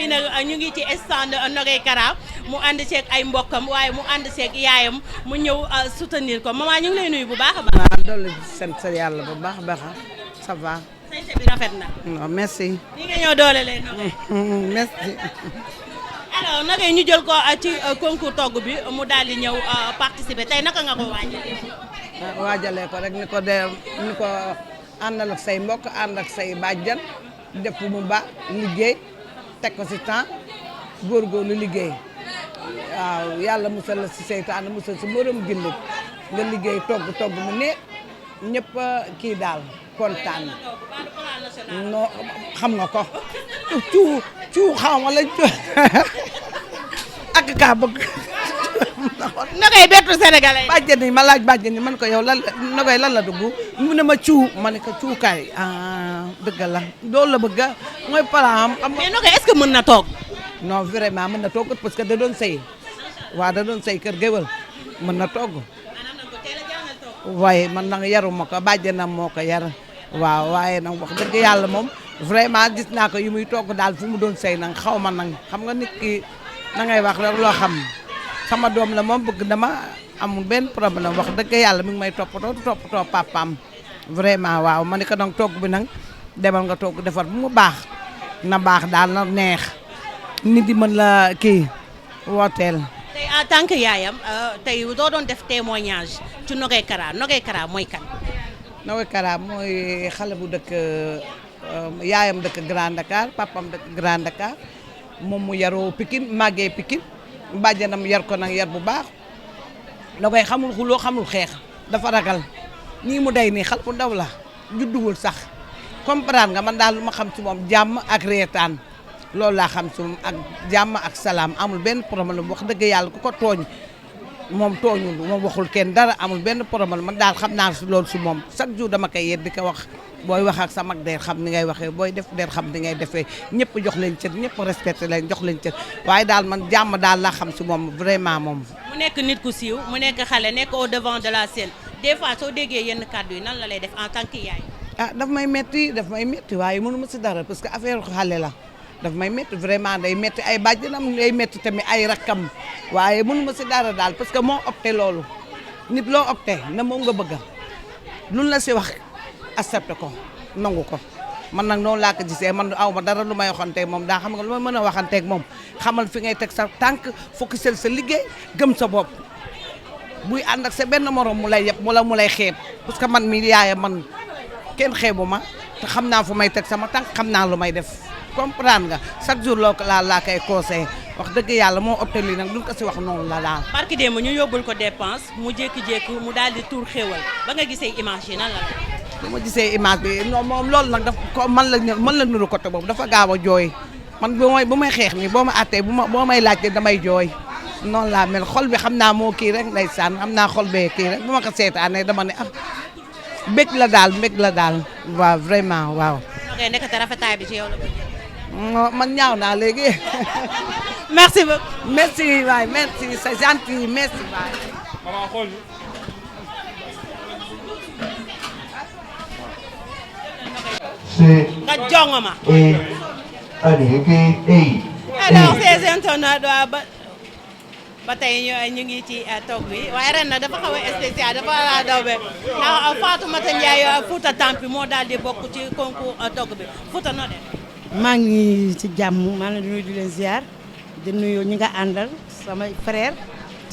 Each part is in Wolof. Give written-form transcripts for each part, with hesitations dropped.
fii nag ñu ngi ci stand Nogaye Kara mu ànd ceeg ay mbokkam waaye mu ànd ceeg yaayam mu ñëw soutenir ko maman ñu ngi lay nuyu bu baax a baax. waaw dolli sant sa yàlla bu baax a baax ça va. sañse bi rafet na. non merci. li nga ñëw doole leen. merci. alors Nogaye ñu jël ko ci concours togg bi mu daal di ñëw participer tey naka nga ko waajalee. waajalee ko rek ni ko àndal ak say mbokk ànd ak say bàjjan def mu ba liggéey teg ko si temps góorgóorlu liggéey waaw yàlla musal la si seytaane musal si morom gindit nga liggéey togg mu ne ñëpp kii daal kontaan no xam nga ko cuu xaw ma lañ ak kaa bëgg Nogaye bettu sénégalais. bàjjen yi ma laaj bàjjen yi man ko yow lan Nogaye lan la dugg mu ne ma cuu ma ne ko cuukaay dëgg la loolu la bëgg mooy paraam am mais Nogaye est-ce que mën na toog. non vraiment mën na togg parce que da doon sëy waaw da doon sëy kër géwël mën na togg waaye man nag yaruma ko bàjjenam moo ko yar waaw waaye nag wax dëgg yàlla moom vraiment gis naa ko yu muy togg daal fu mu doon sëy nag xaw ma nag xam nga nit ki na ngay wax rek loo xam sama doom la moom bëgg dama amul benn problème wax dëgg yàlla mi ngi may toppatoo papaam vraiment waaw ma ne ko donc togg bi nag demal nga togg defar bu mu baax na baax daal na neex nit di mën la kii wooteel. tey en tant que yaayam tey doo doon def témoignage ci Nogaye Kara mooy kan. Nogaye Kara mooy xale bu dëkk yaayam dëkk Grand Dakar papam dëkk Grand Dakar moom mu yaroo Pikine màggee Pikine bàjjanam yar ko nag yar bu baax Nogaye xamul xuloo xamul xeex dafa ragal nii mu day nii xal bu ndaw la judduwul sax comprendre nga man daal lu ma xam ci moom jàmm ak reetaan loolu laa xam ci moom ak jàmm ak salaam amul benn problème wax dëgg yàlla ku ko tooñ moom tooñul moom waxul kenn dara amul benn problème man daal xam naa si loolu si moom chaque jour dama koy yedd di ko wax booy wax ak sa mag der xam ni ngay waxee booy def der xam ni ngay defee ñëpp jox leen cër ñëpp respecté leen jox leen cër waaye daal man jàmm daal laa xam si moom vraiment moom. mu nekk nit ku siiw mu nekk xale nekk au devant de la scène des fois soo déggee yenn kàddu yi nan la lay def en tant que yaay. daf may metti waaye mënu ma si dara parce que affaire xale la daf may metti vraiment day metti ay bàjjanam day metti tamit ay rakkam waaye mënu ma si dara daal parce que moo opté loolu nit loo opté na moom nga bëgg luñ la si wax accepté ko nangu ko man nag noonu laa ko gisee man aw ma dara lu may waxanteeg moom daa xam nga lu may mën a waxanteeg moom xamal fi ngay teg sa tànk focusel sa liggéey gëm sa bopp buy ànd ak sa benn morom mu lay yëpp wala mu lay xeeb parce que man mi yaaya man kenn xeebu ma te xam naa fu may teg sama tànk xam naa lu may def comprendre nga chaque jour loo ko laa koy conseillé wax dëgg yàlla moo opté lii nag duñ ko si wax noonu la daal. barki démb ñu yóbbul ko dépense mu jékki-jékki mu daal di tuur xéwal ba nga gisee image yi nan la la. bu ma gisee image bi non moom loolu nag daf ko man la nuru côté boobu dafa gaaw a jooy man bu may xeex nii boo ma àttee boo may laajte damay jooy noonu laa mel xol bi xam naa moo kii rek ndeysaan xam naa xol bee kii rek bu ma ko seetaanee dama ne mbég la daal waaw vraiment waaw. ok nekkate rafetaay bi ci yow la ko man ñaaw naa léegi. merci beaucoup. merci waay merci c'est gentil merci waay. maman xool nga jongoma. Allez, alors ces internautes ba tey ñu ngi ci toog bi waaye ren nag dafa xaw a spécial dafa la daw be ndax Fatoumata Ndiaye Fouta Tampi moo daal di bokk ci concours togg bi Fouta noo def. maa ngi ci jàmm maa ngi leen di nuyu di leen ziar di nuyu ñi nga àndal samay frère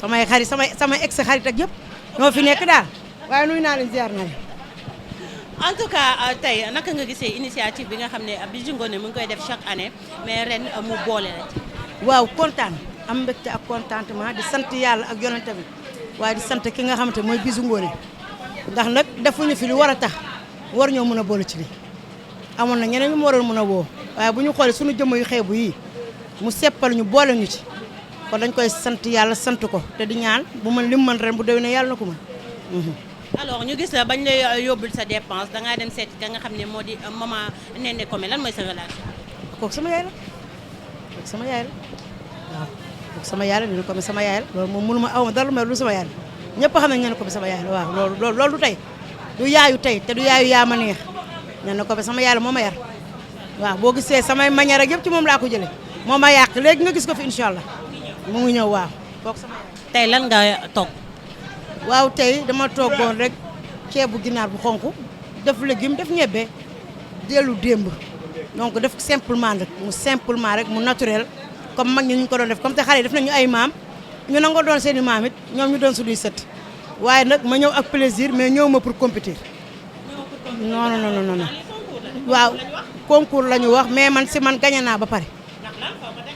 samay xarit samay ex xarit ak yëpp ñoo fi nekk daal waaye nuyu naa leen ziar naa leen. en tout cas tey naka nga gisee initiative bi nga xam ne Bijou Ngoné mu ngi koy def chaque année mais ren mu boole la ci. waaw kontaan am mbégte ak contentement di sant yàlla ak yonente bi waaye di sant ki nga xamante mooy Bijou Ngoné ndax nag defuñu fi lu war a tax war ñoo mën a boole ci li amoon na ñeneen ñu mu waroon mën a woo waaye bu ñu xoolee suñu jëmm yu xeebu yi mu seppal ñu boole ñu ci kon dañ koy sant yàlla sant ko te di ñaan bu mën lim mën ren bu déwénee yàlla na ko mën. alors ñu gis la bañ lay yóbbul sa dépense dangaa dem seet ka nga xam ne moo di maman Néné Komé lan mooy sa relation. kooku sama yaay la sama yaay la waaw kooku sama yaay la Néné Komé sama yaay la loolu moom mënuma aw ma dara lu may lu sama yaay la ñëpp xam nañ Néné Komé sama yaay la waaw loolu du tey du yaayu tey te du yaayu yaa ma neex Néné Komé sama yaay la moo ma yar waaw boo gisee samay manière ak yëpp ci moom laa ko jëlee moo ma yàq léegi nga gis ko fi incha allah mu ngi ñëw waaw. kooku sama tey lan nga togg. waaw tey dama toggoon rek ceebu ginaar bu xonk def légume def ñebbe dellu démb donc def simplement rek mu naturel comme mag ñi ñu ko doon def comme te xale yi def nañu ay maam ñu nangoo doon seen i maam it ñoom ñu doon suñuy sët waaye nag ma ñëw ak plaisir mais ñëw ma pour compétir non waaw concours la ñu wax mais man si man gagné naa ba pare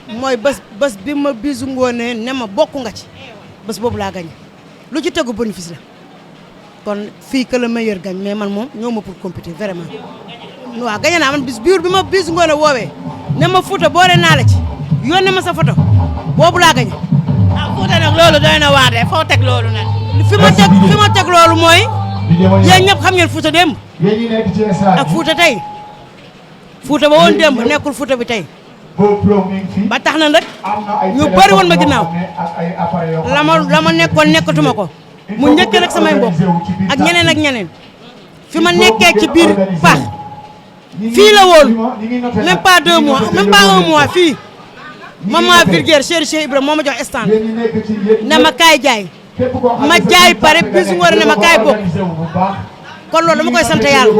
mooy bés bi ma Bijou Ngoné ne ma bokk nga ci bés boobu laa gagné lu ci tegu bénéfice la kon fii que le meilleur gagne mais man moom ñëw ma pour compétir vraiment waaw gagné naa man biir bi ma Bijou Ngoné woowee ne ma Fouta boole naa la ci yónnee ma sa photo boobu laa gagné. Fouta nag loolu doy na waar de foo teg loolu nag. fi ma teg loolu mooy yéen ñëpp xam ngeen Fouta démb ak Fouta tey Fouta ba woon démb nekkul Fouta bi tey ba tax na nag ñu bëri woon ma ginnaaw la ma nekkoon nekkatuma ko mu njëkk nag samay mbokk ak ñeneen fi ma nekkee ci biir pax fii la woon même pas 2 mois même pas 1 mois fii maman Vulgaire Cheikh Ibrahima moo ma jox stand ne ma kaay jaay ma jaay pare Bijou Ngoné ne ma kaay bokk kon loolu dama koy sant yàlla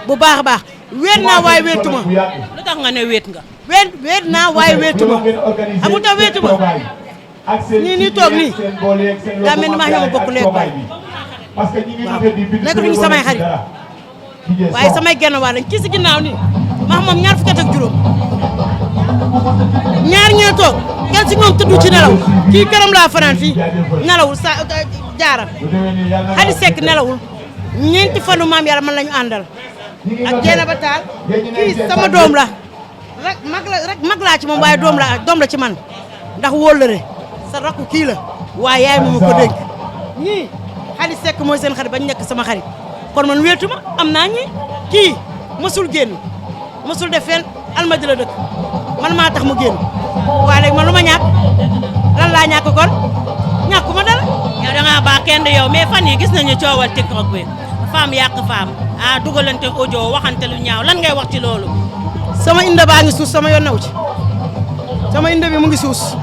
bu baax a baax weet naa waaye weetuma lu tax nga ne weet nga. weet naa waaye weetuma amul tax weetuma nii toog nii daa mel ni maa ñoo bokk léegi baay waaw nekk duñu samay xarit waaye samay genn waa lañ kii si ginnaaw nii maa moom ñaar fukki at ak juróom ñaar ñee toog kenn si ñoom tëddu ci nelaw kii këram laa fanaan fii nelawul sa jaaram Xadi Sekk nelawul ñeenti fanu maam yàlla man la ñu àndal ak jeena ba taal kii sama doom la rek mag laa ci moom waaye doom la ci man ndax wóllëre sa rakku kii la waaye yaay mooma ko dénk ñii Xadi Sekk mooy seen xarit bañ nekk sama xarit kon man wéetuma am naa ñi kii mësul génn mësul def fenn Almadi la dëkk man maa tax mu génn waaye léegi man lu ma ñàkk lan laa ñàkk kon ñàkkuma dara. yow da ngaa baax kenn yow mais fan yii gis nañu coowal TikTok bi femme yàq femme dugalante audio waxante lu ñaaw lan ngay wax ci loolu. sama inda baa ngi suus sama yoon naw ci sama inda bi mu ngi suus.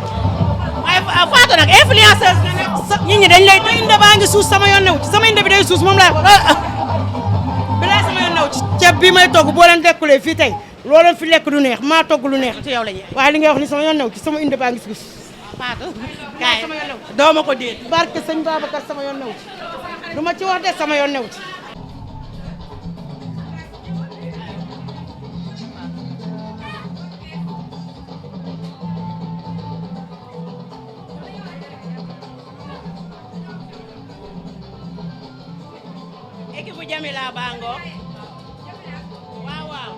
waaye Fatou nag influenceuse nit ñi dañ lay. sama inda baa ngi suus sama yoon naw ci sama inda bi day suus moom laay wax bilaay sama yoon naw ci. ceeb bi may togg boo leen dekkulee fii tey loo leen fi lekk du neex maa togg lu neex. ci yow la ñuy waaye li ngay wax ni sama yoon naw ci sama inda baa ngi suus. Fatou kaay doo ma ko déet. barke sëñ Babacar sama yoon naw ci du ma ci wax de sama yoon naw ci. équipe bu Jamila Bango waaw.